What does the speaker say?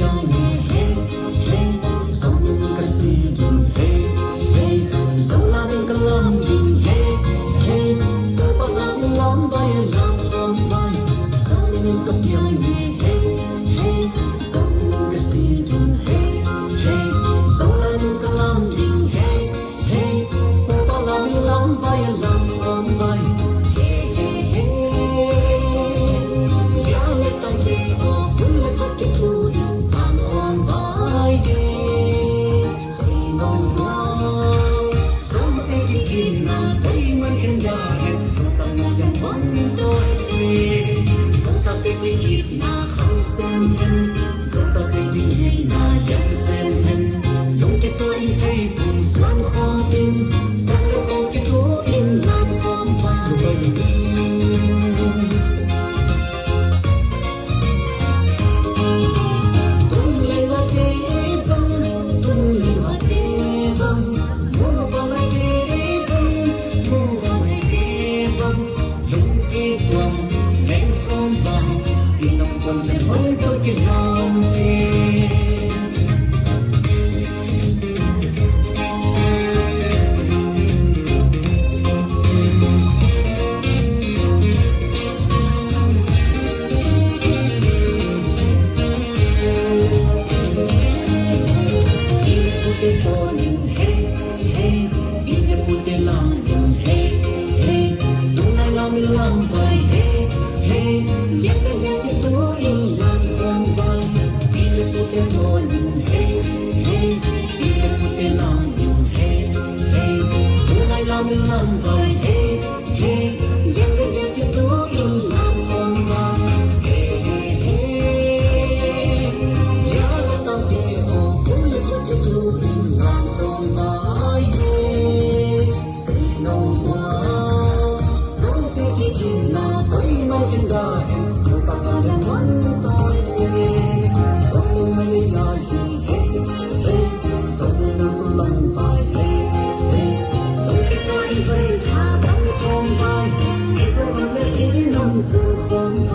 yang ni hey hey song ka si jin hey hey song la ding ka lam ding hey hey pa lam lam bay lam bay song ka yang ni hey hey song ka si jin hey hey song la ding ka lam ding hey hey pa lam bay lam bay na không xem hình giờ ta thấy đi na chẳng xem hình lúc cái tôi thấy cùng xoan khó tin ta đâu có cái thú in làm không qua rồi tung lên là thế vâng tung lên là thế vâng mua vào là thế vâng mua vào là thế vâng hình cái quần nhanh không vòng con sẽ mới có cái lòng gì putih toning hey hey ini putih lambung hey hey tunai lamil lambai hey hey yang itu ilang lambai ini putih toning hey hey ini putih lambung hey hey tunai lamil lambai hey hey yang itu ilang lambai hey hey ya datang dia boleh itu ilang lambai hey say no more don't take it in na tôi mau tin đời dù ta còn đang muốn tôi sống ngày nào gì hey hey sống như sương lạnh phải hey hey đôi khi tôi đi về thả đắm không vai cái giờ vẫn lên ý nồng sương không